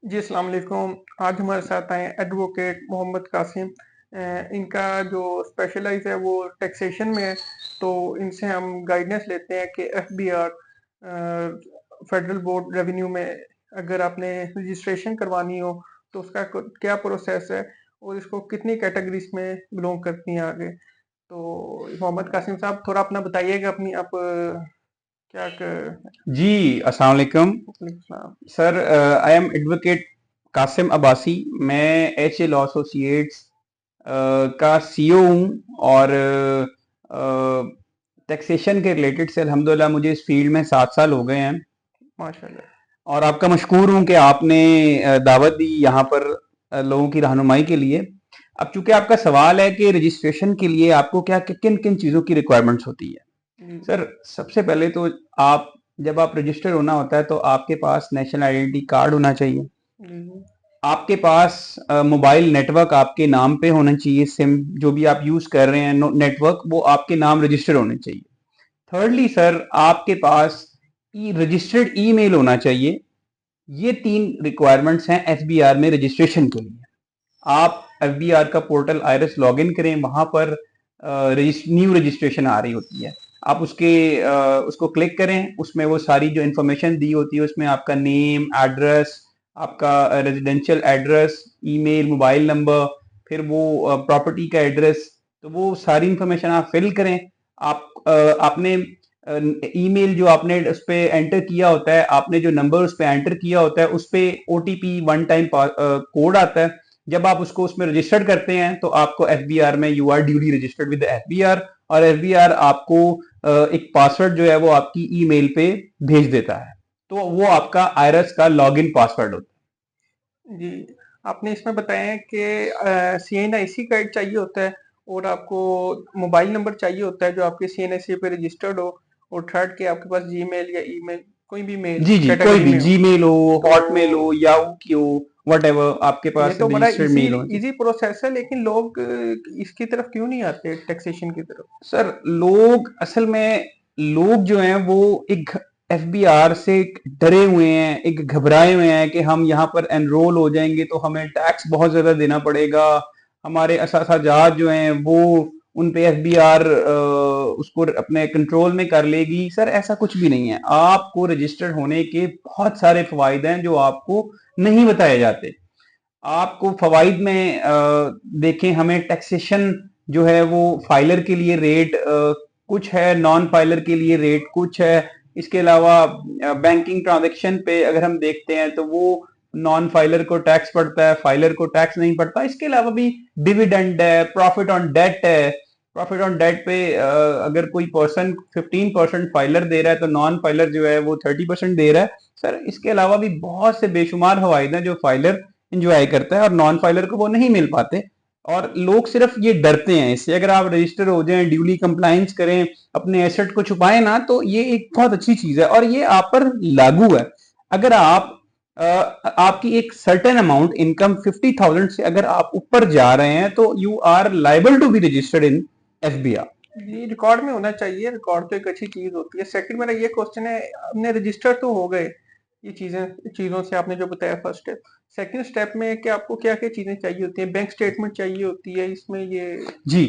जी, अस्सलाम वालेकुम। आज हमारे साथ आए एडवोकेट मोहम्मद कासिम। इनका जो स्पेशलाइज़ है वो टैक्सेशन में है, तो इनसे हम गाइडेंस लेते हैं कि एफबीआर फेडरल बोर्ड रेवेन्यू में अगर आपने रजिस्ट्रेशन करवानी हो, तो उसका क्या प्रोसेस है और इसको कितनी कैटेगरीज में बिलोंग करती हैं आगे। तो मोहम्मद कासिम साहब थोड़ा अपना बताइएगा, अपनी आप क्या जी, अस्सलाम वालेकुम कर। Sir. I am advocate Qasim Abbasi. मैं एच ए लॉ एसोसिएट्स का सीईओ हूँ और टैक्सेशन के रिलेटेड से अल्हम्दुलिल्लाह मुझे इस फील्ड में 7 साल हो गए हैं। माशाल्लाह। और आपका मशकूर हूँ कि आपने दावत दी यहाँ पर लोगों की रहनुमाई के लिए। अब चूंकि आपका सवाल है कि रजिस्ट्रेशन के लिए आपको क्या किन किन चीज़ों की रिक्वायरमेंट्स होती है। जी। सर, सबसे पहले तो आप जब आप रजिस्टर होना होता है तो आपके पास नेशनल आइडेंटिटी कार्ड होना चाहिए। जी। आपके पास मोबाइल नेटवर्क आपके नाम पे होना चाहिए। सिम जो भी आप यूज कर रहे हैं नेटवर्क, वो आपके नाम रजिस्टर होने चाहिए। थर्डली सर, आपके पास रजिस्टर्ड ईमेल होना चाहिए। ये 3 रिक्वायरमेंट्स हैं एफबीआर में रजिस्ट्रेशन के लिए। आप एफबीआर का पोर्टल आईरिस लॉग इन करें, वहां पर न्यू रजिस्ट्रेशन आ रही होती है। आप उसको क्लिक करें, उसमें वो सारी जो इन्फॉर्मेशन दी होती है उसमें आपका नेम, एड्रेस, आपका residential address, email, mobile number, फिर वो प्रॉपर्टी का एड्रेस, तो वो सारी इन्फॉर्मेशन आप फिल करें। आपने ईमेल जो आपने उस पर एंटर किया होता है, आपने जो नंबर उस पर एंटर किया होता है, उस पर ओटीपी वन टाइम कोड आता है। जब आप उसको उसमें रजिस्टर्ड करते हैं तो आपको एफबीआर में you are duly registered with FBR, और एफबीआर आपको एक पासवर्ड जो है वो आपकी ईमेल पे भेज देता है। तो वो आपका आईरस का लॉगिन पासवर्ड होता जी, आपने इसमें बताया है कि सीएनआईसी कार्ड चाहिए होता है और आपको मोबाइल नंबर चाहिए होता है जो आपके सीएनआईसी पे रजिस्टर्ड हो, और थर्ड के आपके पास जीमेल या ईमेल कोई भी है। मेल जी जी, कोई कैटेगरी भी में हो। जीमेल हो, तो हॉटमेल हो, याहू की हो, वट एवर आपके ये पास तो बड़ा रजिस्टर्ड इजी मेल हो। इजी प्रोसेस है, लेकिन लोग इसकी तरफ क्यों नहीं आते टैक्सेशन की तरफ। सर, लोग असल में लोग जो हैं वो एक एफबीआर से डरे हुए हैं, एक घबराए हुए हैं कि हम यहाँ पर एनरोल हो जाएंगे तो हमें टैक्स बहुत ज्यादा देना पड़ेगा, हमारे असाजात जो हैं वो उन पे एफबीआर उसको अपने कंट्रोल में कर लेगी। सर, ऐसा कुछ भी नहीं है। आपको रजिस्टर्ड होने के बहुत सारे फायदे हैं जो आपको नहीं बताए जाते। आपको फवाइद में देखें, हमें टैक्सेशन जो है वो फाइलर के लिए रेट कुछ है, नॉन फाइलर के लिए रेट कुछ है। इसके अलावा बैंकिंग ट्रांजैक्शन पे अगर हम देखते हैं तो वो नॉन फाइलर को टैक्स पड़ता है, फाइलर को टैक्स नहीं पड़ता। इसके अलावा भी डिविडेंड है, प्रॉफिट ऑन डेट है। प्रॉफिट ऑन डेट पे अगर कोई पर्सन 15% फाइलर दे रहा है तो नॉन फाइलर जो है वो 30% दे रहा है। सर, इसके अलावा भी बहुत से बेशुमार फवाइद हैं जो फाइलर इंजॉय करता है और नॉन फाइलर को वो नहीं मिल पाते। और लोग सिर्फ ये डरते हैं इससे। अगर आप रजिस्टर हो जाएं, ड्यूली कंप्लाइंस करें, अपने एसेट को छुपाएं ना, तो ये एक बहुत अच्छी चीज है और ये आप पर लागू है। अगर आपकी एक सर्टेन अमाउंट इनकम 50,000 से अगर आप ऊपर जा रहे हैं तो you are liable to be registered in FBR. ये रिकॉर्ड में होना चाहिए, रिकॉर्ड तो एक अच्छी चीज होती है। सेकंड मेरा ये क्वेश्चन है, आपने रजिस्टर तो हो गए ये चीजों से आपने जो बताया फर्स्ट स्टेप, सेकंड स्टेप में कि आपको क्या क्या चीजें चाहिए होती है, बैंक स्टेटमेंट चाहिए होती है इसमें ये। जी,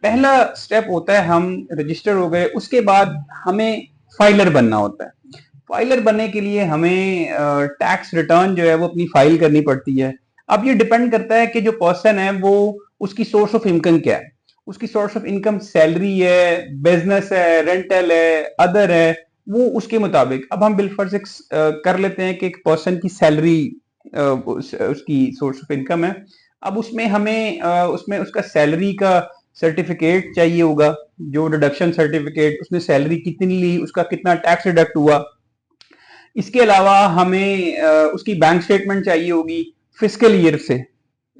पहला स्टेप होता है हम रजिस्टर हो गए, उसके बाद हमें फाइलर बनना होता है। फाइलर बनने के लिए हमें टैक्स रिटर्न जो है वो अपनी फाइल करनी पड़ती है। अब ये डिपेंड करता है कि जो पर्सन है वो उसकी सोर्स ऑफ इनकम क्या है। उसकी सोर्स ऑफ इनकम सैलरी है, बिजनेस है, रेंटल है, अदर है, वो उसके मुताबिक। अब हम बिलफर्ज कर लेते हैं कि एक पर्सन की सैलरी उसकी सोर्स ऑफ इनकम है। अब उसमें हमें उसमें उसका सैलरी का सर्टिफिकेट चाहिए होगा, जो डिडक्शन सर्टिफिकेट, उसने सैलरी कितनी ली, उसका कितना टैक्स डिडक्ट हुआ। इसके अलावा हमें उसकी बैंक स्टेटमेंट चाहिए होगी फिजिकल ईयर से,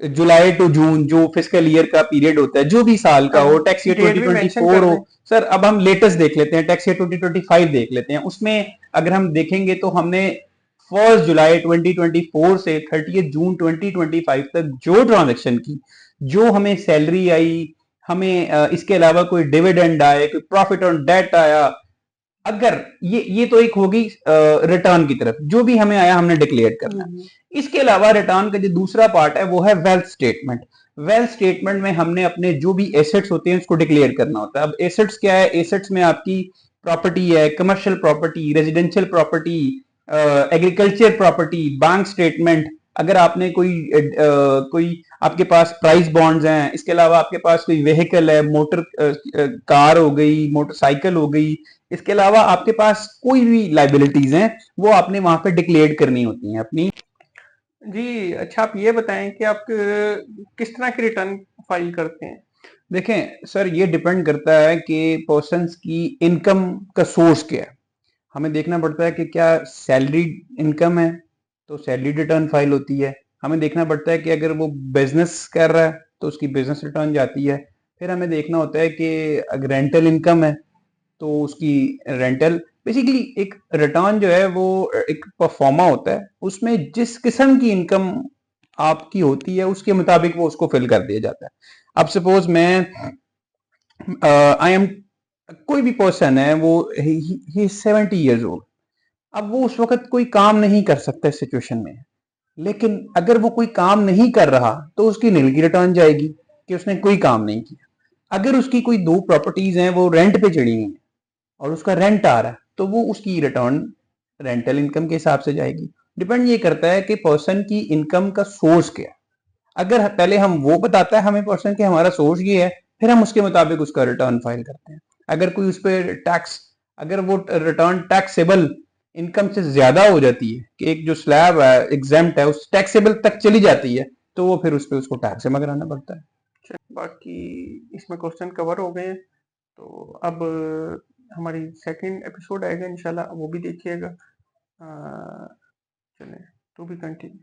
जुलाई टू जून जो फिजिकल ईयर का पीरियड होता है, जो भी साल का हो, टैक्स ईयर डेट भी मेंशन 2024 कर हो। दें। सर, अब हम लेटेस्ट देख लेते हैं, टैक्स ईयर 2025 देख लेते हैं। उसमें अगर हम देखेंगे तो हमने 1 जुलाई 2024 से 30 जून 2025 तक जो ट्रांजेक्शन की, जो हमें सैलरी आई, हमें इसके अलावा कोई डिविडेंड आए, कोई प्रॉफिट ऑन डेट आया, अगर ये तो एक होगी रिटर्न की तरफ, जो भी हमें आया हमने डिक्लेयर करना है। इसके अलावा रिटर्न का जो दूसरा पार्ट है वो है वेल्थ स्टेटमेंट। वेल्थ स्टेटमेंट में हमने अपने जो भी एसेट्स होते हैं उसको डिक्लेयर करना होता है। अब एसेट्स क्या है? एसेट्स में आपकी प्रॉपर्टी है, commercial property, residential property, agriculture property, bank statement. अगर आपने कोई आपके पास प्राइस बॉन्ड्स हैं, इसके अलावा आपके पास कोई व्हीकल है, मोटर कार हो गई, मोटरसाइकिल हो गई, इसके अलावा आपके पास कोई भी लाइबिलिटीज हैं वो आपने वहां पे डिक्लेयर करनी होती हैं अपनी। जी, अच्छा आप ये बताएं कि आप किस तरह की रिटर्न फाइल करते हैं? देखें सर, ये डिपेंड करता है कि पर्सन्स की इनकम का सोर्स क्या है। हमें देखना पड़ता है कि क्या सैलरी इनकम है, तो सैलरी रिटर्न फाइल होती है। हमें देखना पड़ता है कि अगर वो बिजनेस कर रहा है तो उसकी बिजनेस रिटर्न जाती है। फिर हमें देखना होता है कि अगर रेंटल इनकम है तो उसकी रेंटल। बेसिकली एक रिटर्न जो है वो एक परफॉर्मा होता है, उसमें जिस किस्म की इनकम आपकी होती है उसके मुताबिक वो उसको फिल कर दिया जाता है। अब सपोज मैं आई एम कोई भी पर्सन है, वो ही 70 years old। अब वो उस वक्त कोई काम नहीं कर सकता इस सिचुएशन में, लेकिन अगर वो कोई काम नहीं कर रहा तो उसकी नील की रिटर्न जाएगी कि उसने कोई काम नहीं किया। अगर उसकी कोई दो प्रॉपर्टीज हैं वो रेंट पे चढ़ी हुई हैं और उसका रेंट आ रहा है तो वो उसकी रिटर्न रेंटल इनकम के हिसाब से जाएगी। डिपेंड ये करता है कि पर्सन की इनकम का सोर्स क्या है। अगर पहले हम वो बताता है हमें पर्सन के हमारा सोर्स ये है, फिर हम उसके मुताबिक उसका रिटर्न फाइल करते हैं। अगर कोई उस पर टैक्स, अगर वो रिटर्न टैक्सेबल इनकम से ज्यादा हो जाती है कि एक जो स्लैब है एग्जेम्प्ट है उस टैक्सेबल तक चली जाती है, तो वो फिर उस पर उसको टैक्स जमा कराना पड़ता है। बाकी इसमें क्वेश्चन कवर हो गए हैं, तो अब हमारी सेकंड एपिसोड आएगा इंशाल्लाह, वो भी देखिएगा। चलें, टू बी कंटिन्यू।